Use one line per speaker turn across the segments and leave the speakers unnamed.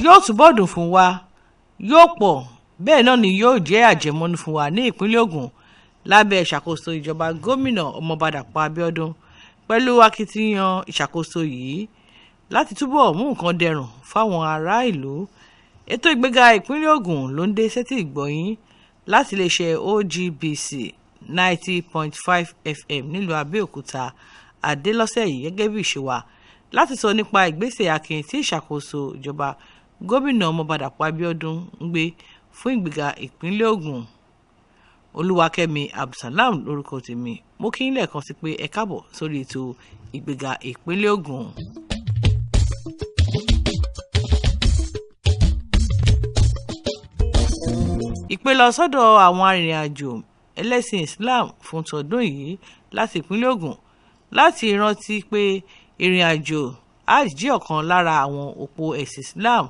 yóò túbọ̀ dùn fún wa, yóò pọ̀, bẹ́ẹ̀ náà ni yóò jẹ́ àjẹmọ́nú fún wa ní ìpínlẹ̀ Ògùn lábẹ́ ìṣàkóso ìjọba gómìnà Ọmọọba Dàpọ̀ Abíọ́dún. Pẹ̀lú akitiyan ìṣàkóso yìí láti túbọ̀ mú nǹkan dẹrùn fáwọn ará ìlú, ètò ìgbéga ìpínlẹ̀ Ògùn ló ń dé sétí ìgbọ̀yín láti iléeṣẹ́ OGBC 90.5 FM nílùú Abẹ́òkúta Adélọ́sẹ̀ yìí, gẹ́gẹ́ bí ìṣe wa láti sọ nípa ìgbésẹ̀ akin tí ìṣàkóso ìjọba gómìnà Ọmọọba Dàpọ̀ Abíọ́dún ń gbé fún ìgbéga ìpínlẹ̀ Ògùn. Olúwakẹ́mi Abdulsalam lórúkọ tèmi. Mo kí yín lẹ́ẹ̀kan sí pé ẹ káàbọ̀ sórí ètò ìgbéga ìpínlẹ̀ Ògùn. Ìpè lọ sọ́dọ̀ àwọn arìnrìn-àjò ẹlẹ́sìn Islam fún tọdún yìí láti ìpínlẹ̀ Ògùn láti rántí pé ìrìn-àjò Hajj jẹ́ ọ̀kan lára àwọn òpó ẹ̀sìn Islam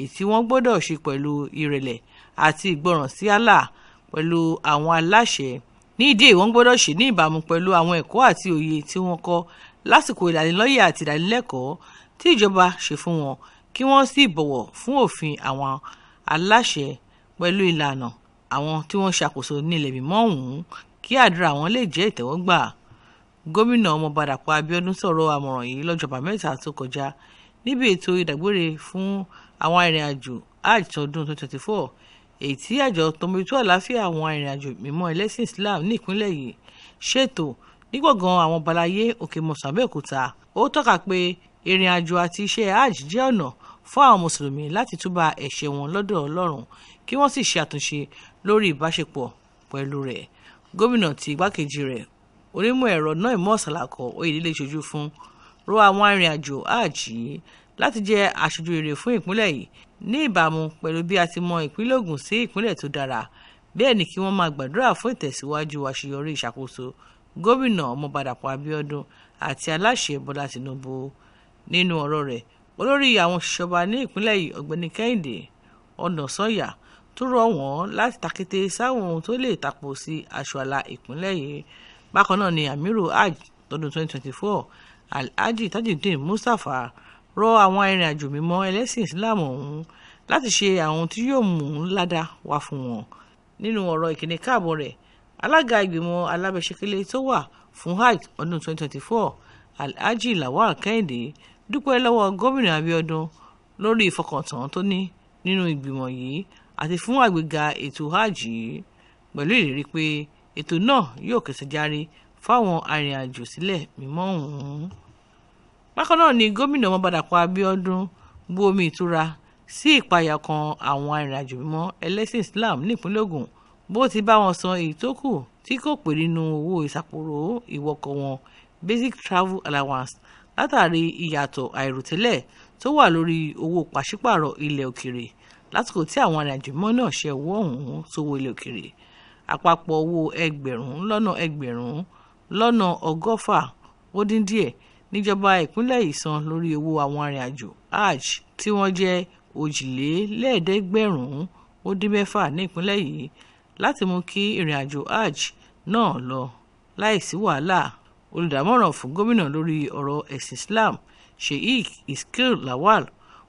èyí tí wọ́n gbọ́dọ̀ ṣe pẹ̀lú ìrẹ̀lẹ̀ àti ìgbọràn sí Allah pẹ̀lú àwọn aláṣẹ. Ní ìdí èyí, wọ́n gbọ́dọ̀ ṣe ní ìbámu pẹ̀lú àwọn ẹ̀kọ́ àti òye tí wọ́n kọ́ lásìkò ìlanilọ́yẹ̀ àti ìdánilẹ́kọ̀ọ́ tí ìjọba ṣe fún wọn, kí wọ́n sì bọ̀wọ̀ fún òfin àwọn aláṣẹ pẹ̀lú ìlànà àwọn tí wọ́n ṣàkóso ní ilẹ̀ mímọ́ ọ̀hún, kí àdúrà wọn lè jẹ́ ìtẹ́wọ́gbà. Gómìnà Ọmọọba Dàpọ̀ Abíọ́dún sọ̀rọ̀ àmọ̀ràn yìí lọ́jọ́ Àbámẹ́ta tó kọjá níbi ètò ìdágbére fún àwọn arìnrìn-àjò Hajj tọdún 2024 èyí tí àjọ tó mójútó àlàáfíà àwọn arìnrìn-àjò mímọ́ ẹlẹ́sìn Islam ní ìpínlẹ̀ yìí ṣètò ní gbọ̀ngàn àwọn Balaye Òkè-Mọ̀sán Abẹ́òkúta. Ó tọ́ka pé ìrìn-àjò àti iṣẹ́ Hajj jẹ́ ọ̀nà fún àwọn mùsùlùmí láti túbà ẹ̀ṣẹ̀ wọn lọ́dọ̀ Ọlọ́run, kí wọ́n sì ṣe àtúnṣe lórí ìbáṣepọ̀ pẹ̀lú rẹ̀. Gómìnà tí igbákejì rẹ̀ onímọ̀ ẹ̀rọ náà ìmọ̀ ọ̀sàlàkọ̀ Oyèdélé ṣojú fún rọ àwọn arìnrìn-àjò Hajj yìí láti jẹ́ aṣojú rere fún ìpínlẹ̀ yìí ní ìbámu pẹ̀lú bí a ti mọ ìpínlẹ̀ Ògùn sí ìpínlẹ̀ tó dára. Bẹ́ẹ̀ ni kí wọ́n máa gbàdúrà fún ìtẹ̀síwájú àṣeyọrí ìṣàkóso gómìnà Ọmọọba Dàpọ̀ Abíọ́dún àti aláṣẹ Bọ́lá Tinubu. Nínú ọ̀rọ̀ rẹ̀, olórí àwọn òṣìṣọba ní ìpínlẹ̀ yìí Ọ̀gbẹ́ni Kẹ́hìndé Ọ̀nàsànyà tó rọ̀ wọ́n láti takété sáwọn ohun tó lè tapo sí aṣọ àlà ìpínlẹ̀ yìí. Bákan náà ni Amiru Hajj lọ́dún 2024 Alhaji Tajudeen Mustapha rọ àwọn arìnrìn-àjò mímọ́ ẹlẹ́sìn Islam ọ̀hún láti ṣe àwọn tí yóò mú ládàá wá fún wọn. Nínú ọ̀rọ̀ ìkíni káàbọ̀ rẹ̀, alága ìgbìmọ̀ alábẹ́sẹ̀kẹ́lẹ́ tó wà fún Hajj ọdún 2024 Alhaji Lawal Kẹ́hìndé dúpẹ́ lọ́wọ́ gómìnà Abíọ́dún lórí ìfọkàntán tó ní nínú ìgbìmọ̀ yìí àti fún àgbéga ètò Hajj yìí, pẹ̀lú ìlérí pé ètò náà yóò kẹsẹ̀ járí fáwọn arìnrìn-àjò sílẹ̀ mímọ́ ọ̀hún. Bákan náà ni gómìnà Ọmọọba Dàpọ̀ Abíọ́dún bu omi ìtura sí ìpayà kan àwọn arìnrìn-àjò mímọ́ ẹlẹ́sìn Islam ní ìpínlẹ̀ Ògùn bó ti bá wọn san èyí tó kù tí kò pé nínú owó ìsàpòrò ìwọkọ̀ wọn basic travel allowance látàrí ìyàtọ̀ àìròtẹ́lẹ̀ tó wà lórí owó pàṣípààrọ̀ ilẹ̀ òkèrè lásìkò tí àwọn arìnrìn-àjò mímọ́ náà ṣe owó ọ̀hún sówó ilẹ̀ òkèrè. Àpapọ̀ owó ẹgbẹ̀rún lọ́nà ọgọ́fà ó dín díẹ̀ níjọba ìpínlẹ̀ yìí san lórí owó àwọn arìnrìn-àjò Hajj tí wọ́n jẹ́ òjìlélẹ́ẹ̀ẹ́dẹ́gbẹ̀rún ó dín mẹ́fà ní ìpínlẹ̀ yìí láti mú kí ìrìn-àjò Hajj náà lọ láìsí wàhálà. Olùdámọ̀ràn fún gómìnà lórí ọ̀rọ̀ ẹ̀sìn Islam Sheikh Iskil Lawal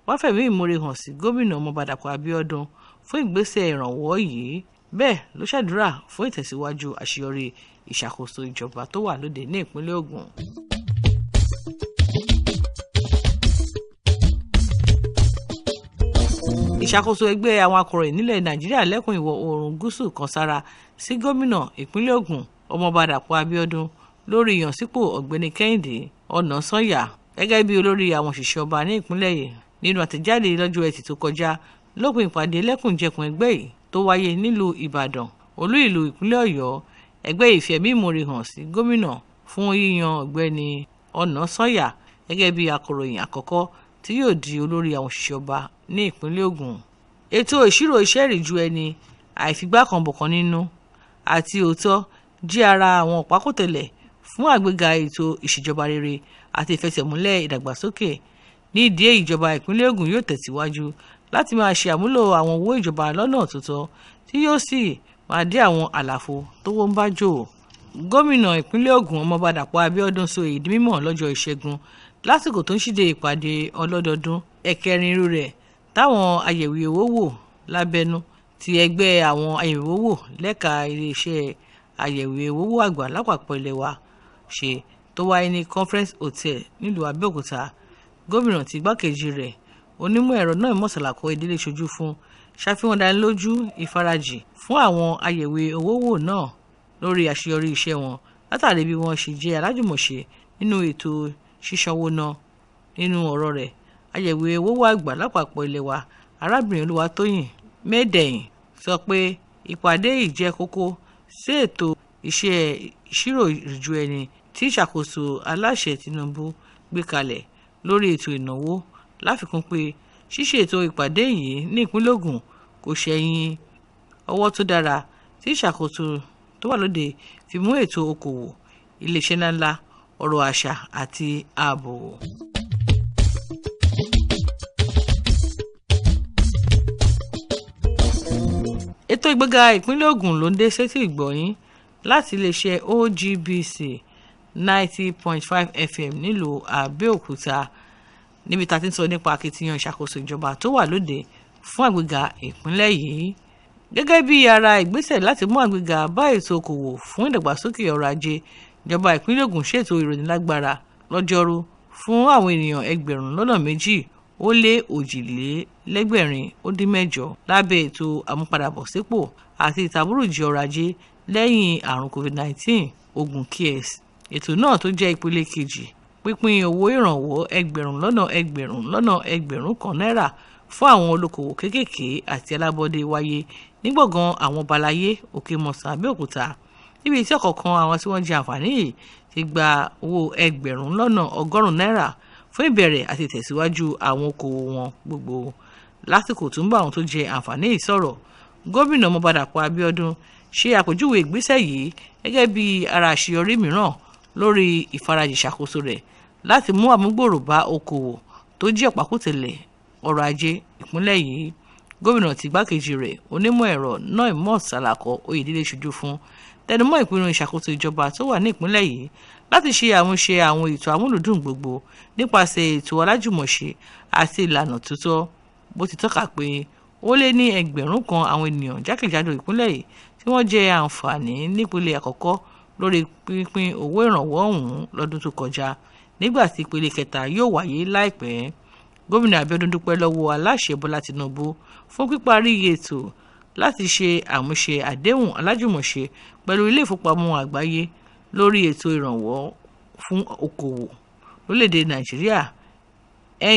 wá fẹ̀mí ìmoore hàn sí gómìnà Ọmọọba Dàpọ̀ Abíọ́dún fún ìgbésẹ̀ ìrànwọ́ yìí. Bẹ́ẹ̀ ló ṣàdúrà fún ìtẹ̀síwájú àṣeyọrí ìṣàkóso ìjọba tó wà lóde ní ìpínlẹ̀ Ògùn. Ìṣàkóso ẹgbẹ́ àwọn akọ̀ròyìn nílẹ̀ Nàìjíríà lẹ́kùn ìwọ̀ oòrùn gúúsù kan sára sí gómìnà ìpínlẹ̀ Ògùn Ọmọọba Dàpọ̀ Abíọ́dún lórí ìyànsípò Ọ̀gbẹ́ni Kẹ́hìndé Ọ̀nàsànyà gẹ́gẹ́ bí olórí àwọn òṣìṣẹ́ ọba ní ìpínlẹ̀ yìí. Nínú àtẹ̀jáde lọ́jọ́ Ẹtì tó kọjá lópin ìpàdé lẹ́kùnjẹkùn ẹgbẹ́ yìí tó wáyé nílùú Ìbàdàn, olú ìlú ìpínlẹ̀ Ọ̀yọ́, ẹgbẹ́ yìí fi ẹ̀mí ìmoore hàn sí gómìnà fún yíyan Ọ̀gbẹ́ni Ọ̀nàsànyà gẹ́gẹ́ bí akọ̀ròyìn àkọ́kọ́ tí yóò di olórí àwọn òṣìṣẹ́ ọba ní ìpínlẹ̀ Ògùn. Ètò ìṣirò iṣẹ́ ìrìjú ẹni, àìfigbákanbọ̀kan nínú àti òótọ́ jẹ́ ara àwọn ọ̀pákòtẹ̀lẹ̀ fún àgbéga ètò ìṣèjọba rere àti ìfẹsẹ̀múlẹ̀ ìdàgbàsókè. Ní ìdí èyí, ìjọba ìpínlẹ̀ Ògùn yóò tẹ̀síwájú láti máa ṣe àmúlò àwọn owó ìjọba lọ́nà tó tọ́ tí yóò sì máa dí àwọn àlàfo tówó ń bá jò. Gómìnà ìpínlẹ̀ Ògùn Ọmọọba Dàpọ̀ Abíọ́dún sọ èyí di mímọ̀ lọ́jọ́ Ìṣẹ́gun lásìkò tó ń ṣíde ìpàdé ọlọ́dọọdún ẹ̀kẹrin irú rẹ̀ táwọn ayẹ̀wé owó wò lábẹ́nú ti ẹgbẹ́ àwọn ayẹ̀wé owó wò lẹ́ka iléeṣẹ́ ayẹ̀wé owó àgbà lápapọ̀ ilẹ̀ wa ṣe tó wáyé ní Conference Hotel nílùú Abẹ́òkúta. Gómìnà tí igbákejì rẹ̀ onímọ̀ ẹ̀rọ náà mọ̀sálàkọ́ ìdílé ṣojú fún ṣàfihàn dánilójú ìfarajì fún àwọn ayẹ̀wé owó wò náà lórí àṣeyọrí iṣẹ́ wọn látàrí bí wọ́n ṣe jẹ́ alájùmọ̀ṣe nínú ètò ṣíṣanwó náà. Nínú ọ̀rọ̀ rẹ̀, ayẹ̀wé owó àgbà lápapọ̀ ilẹ̀ wa arábìnrin Olúwatóyìn Mẹ́dẹ̀yìn sọ pé ìpàdé yìí jẹ́ kókó sí ètò iṣẹ́ ìṣirò ìrìjú ẹni tí ìṣàkóso aláṣẹ Tinubu gbé kalẹ̀ lórí ètò ìnáwó. Láfikún pé ṣíṣe ètò ìpàdé yìí ní ìpínlẹ̀ Ògùn kò ṣẹ̀yìn ọwọ́ tó dára tí ìṣàkóso tó wà lóde fi mú ètò okòwò, iléeṣẹ́ ńláńlá, ọrọ̀ àṣà àti ààbò. Ètò Ìgbéga Ìpínlẹ̀ Ògùn ló ń dé sétí ìgbọ̀yín láti iléeṣẹ́ OGBC 90.5 FM nílùú Abẹ́òkúta, níbi tá a ti ń sọ nípa akitiyan ìṣàkóso ìjọba tó wà lóde fún àgbéga ìpínlẹ̀ yìí. Gẹ́gẹ́ bí ara ìgbésẹ̀ láti mú àgbéga bá ètò okòwò fún ìdàgbàsókè ọrọ̀ ajé, ìjọba ìpínlẹ̀ Ògùn ṣètò ìrónilágbára lọ́jọ́rú fún àwọn ènìyàn 2,248 lábẹ́ ètò àmúpadàbọ̀sípò àti ìtàbùrùjì ọrọ̀ ajé lẹ́yìn àrùn COVID-19 Ògùn Cares. Ètò náà tó jẹ́ ìpele kejì pínpín owó ìrànwọ́ ẹgbẹ̀rún kan náírà fún àwọn olókoòwò kéékèèké àti alábọ́dé wáyé ní gbọ̀ngàn àwọn ọba aláyé Òkè Mọ̀sán Abẹ́òkúta, níbi tí ọ̀kọ̀ọ̀kan àwọn tí wọ́n jẹ àǹfààní yìí ti gba owó $100 náírà fún ìbẹ̀rẹ̀ àti ìtẹ̀síwájú àwọn okòwò wọn gbogbo. Lásìkò tó ń bá àwọn tó jẹ àǹfààní yìí sọ̀rọ̀, gómìnà Dàpọ̀ Abíọ́dún ṣe àpèjúwe ìgbésẹ̀ yìí gẹ́gẹ́ bí ara àṣeyọrí mìíràn lórí ìfarajì ìṣàkóso rẹ̀ láti mú àmúgbòrò bá okòwò tó jẹ́ ọ̀pákùtẹ̀lẹ̀ ọrọ̀ ajé ìpínlẹ̀ yìí. Gómìnà tí igbákejì rẹ̀ onímọ̀ ẹ̀rọ náà mọ̀sálàkọ́ Oyèdélé ṣojú fún tẹnumọ́ ìpinnu ìṣàkóso ìjọba tó wà ní ìpínlẹ̀ yìí láti ṣe àmúṣe àwọn ètò amúlùdùn gbogbo nípasẹ̀ ètò alájùmọ̀ṣe àti ìlànà tó tọ́. Bó ti tọ́ka pé ó lé ní 1,000 àwọn ènìyàn jákèjádò ìpínlẹ̀ yìí tí wọ́n jẹ àǹfààní nípele àkọ́kọ́ lórí pínpín owó ìrànwọ́ ọ̀hún lọ́dún tó kọjá, nígbà tí ìpele kẹta yóò wáyé láìpẹ́. Gómìnà Abíọ́dún dúpẹ́ lọ́wọ́ aláṣẹ Bọ́lá Tinubu fún píparí ètò láti ṣe àmúṣe àdéhùn alájùmọ̀ṣe pẹ̀lú ilé ìfowópamọ́ àgbáyé lórí ètò ìrànwọ́ fún okòwò lórílẹ̀‐èdè Nàìjíríà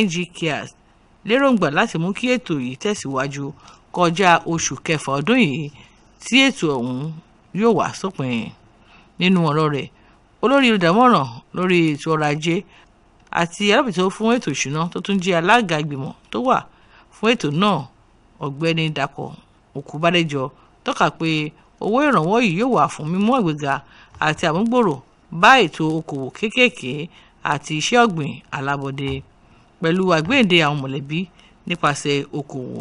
NG Cares, lérògbà láti mú kí ètò yìí tẹ̀síwájú kọjá oṣù kẹfà ọdún yìí tí ètò ọ̀hún yóò wá sópin. Nínú ọ̀rọ̀ rẹ̀, olórí olùdámọ̀ràn lórí ètò ọrọ̀ ajé àti alábòójútó fún ètò ìṣúná tó tún jẹ́ alága ìgbìmọ̀ tó wà fún ètò náà, ọ̀gbẹ́ni Dàpọ̀ Òkúbádéjọ, tọ́ka pé owó ìrànwọ́ yìí yóò wà fún mímú àgbéga àti àmúgbòrò bá ètò okòwò kéékèèké àti iṣẹ́ ọ̀gbìn alábọ́dé pẹ̀lú àgbéǹde àwọn mọ̀lẹ́bí nípasẹ̀ okòwò.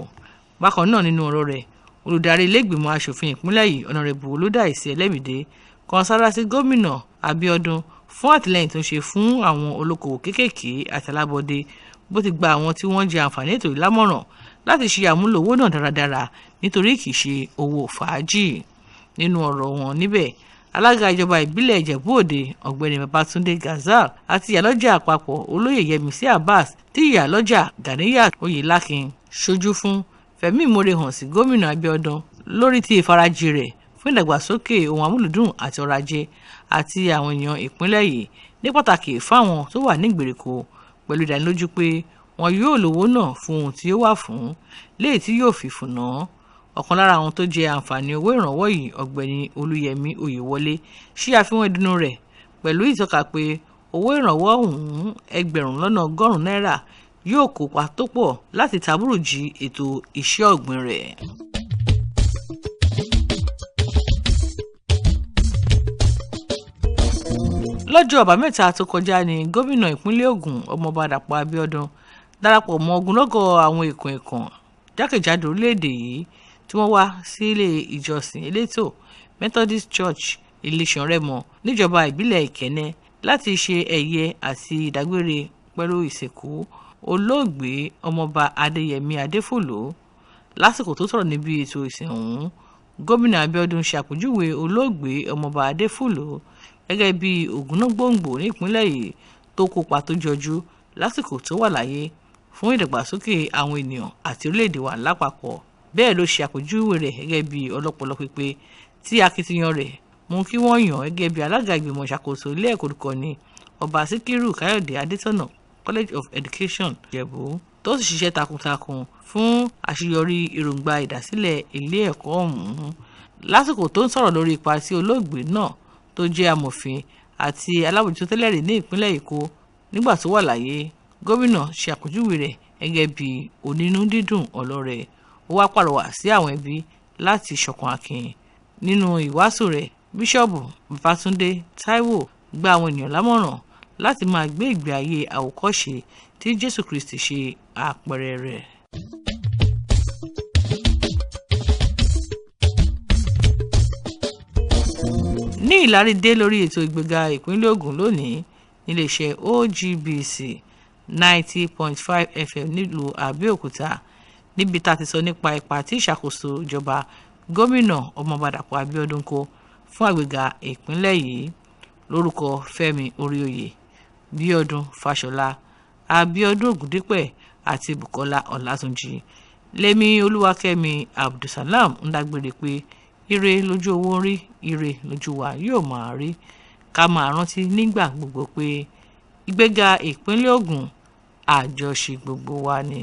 Bákan náà, nínú ọ̀rọ̀ rẹ̀, olùdarí ilé ìgbìmọ̀ aṣòfin ìpínlẹ̀ yìí Ọ̀nàrẹ́bù Olúdáìsí Ẹlẹ́mìdé kan sára sí gómìnà Abíọ́dún fún àtìlẹ́yìn tó ń ṣe fún àwọn olókoòwò kéékèèké àti alábọ́dé, bó ti gba àwọn tí wọ́n jẹ àǹfààní ètò yìí lámọ̀ràn láti ṣe àmúlò owó náà dáradára nítorí kì í ṣe owó fàájì. Nínú ọ̀rọ̀ wọn níbẹ̀, alága ìjọba ìbílẹ̀ Ìjẹ̀bú Òde Ọ̀gbẹ́ni Babátúndé Gazal àti ìyálọ́jà àpapọ̀ Olóyè Yẹmisí Abbas tí ìyálọ́jà Ganiyat Oyèlákin ṣojú fún fẹ̀mí ìmoore hàn sí gómìnà Abíọ́dún lórí ti ìfarajì rẹ̀ fún ìdàgbàsókè ohun amúlùdùn àti ọrọ̀ ajé àti àwọn èèyàn ìpínlẹ̀ yìí, ní pàtàkì fáwọn tó wà ní ìgbèríko, pẹ̀lú ìdánilójú pé wọn yóò lówó náà fún ohun tí ó wà fún, léyìí tí yóò fi fùnà. Ọ̀kan lára àwọn tó jẹ àǹfààní owó ìrànwọ́ yìí, ọ̀gbẹ́ni Olúyẹmí Oyèwọlé, ṣí àfihàn ìdùnnú rẹ̀ pẹ̀lú ìtọ́ka pé owó ìrànwọ́ ọ̀hún $100 náírà yóò kópa tó pọ̀ láti tàbùrùjì ètò iṣẹ́ ọ̀gbìn rẹ̀. Lọ́jọ́ àbámẹ́ta tó kọjá ní gómìnà ìpínlẹ̀ Ògùn Ọmọọba Dàpọ̀ Abíọ́dún darapọ̀ mọ́ ogunlọ́gọ̀ àwọn èèkàn jákèjádò orílẹ̀-èdè yìí tí wọ́n wá sí ilé ìjọsìn elétò Methodist Church Ilé-Ṣànrẹ́mọ níjọba ìbílẹ̀ Ìkẹ́nnẹ́ láti ṣe ẹ̀yẹ àti ìdágbére pẹ̀lú ìsìnkú olóògbé ọmọọba adéyẹmí adéfòló. Lásìkò tó sọ̀rọ̀ níbi ètò ìsìn ọ̀hún, gómìnà abíọ́dún ṣàpèjúwe olóògbé ọmọọba adéfòló gẹ́gẹ́ bí ògúnnágbòǹgbò ní ìpínlẹ̀ yìí tó kópa tó jọjú lásìkò tó wà láyé fún ìdàgbàsókè àwọn ènìyàn àti orílẹ̀-èdè wa lápapọ̀. Bẹ́ẹ̀ ló ṣe àpèjúwe rẹ̀ gẹ́gẹ́ bí ọlọ́pọlọ pípé tí akitiyan rẹ̀ mú kí wọ́n yàn gẹ́gẹ́ bí alága ìgbìmọ̀ ìṣàkóso ilé ẹ̀kọ́ olùkọ́ni ọba síkírù káyọ̀dé adétọ̀nà College of Education Ìjẹ̀bú, tó sì ṣiṣẹ́ takuntakun fún àṣeyọrí èròǹgbà ìdásílẹ̀ ilé ẹ̀kọ́ ọ̀hún. Lásìkò tó ń sọ̀rọ̀ lórí ipa tí olóògbé náà tó jẹ́ amòfin àti alábòjútó tẹ́lẹ̀rí ní ìpínlẹ̀ èkó nígbà tó wà láyé, gómìnà ṣe àpèjúwe rẹ̀ gẹ́gẹ́ bí onínú dídùn ọlọ́rẹ. Ó wá pàrọwà sí àwọn ẹbí láti ṣọ̀kan akin. Nínú ìwàásù rẹ̀, bíṣọ́ọ̀bù babátúndé táíwò gba àwọn ènìyàn lámọ̀ràn láti máa gbé ìgbé ayé àwòkọ́ṣe tí jésù kristi ṣe àpẹẹrẹ rẹ̀. Ní ìlárídé lórí ètò Ìgbega Ìpínlẹ̀ Ògùn lónìí níléeṣẹ́ OGBC 90.5 FM nílùú Àbẹ́òkúta, níbi tá a ti sọ nípa ipa tí ìṣàkóso ìjọba gómìnà ọmọọba Dàpọ̀ Abíọ́dún kó fún àgbéga ìpínlẹ̀ yìí. Lórúkọ Fẹ́mi Oríoyè, Bíọ́dún Fáṣọlá, Abíọ́dún Ògúndípẹ̀ àti Bùkọ́lá Ọlátúnjí, lèmi Olúwakẹ́mi Abdulsalam ń dágbére pé ire lójú owó ń rí, ire lójú wa yóò máa rí. Ká máa rántí nígbà gbogbo pé Ìgbéga Ìpínlẹ̀ Ògùn àjọṣe gbogbo wa ni.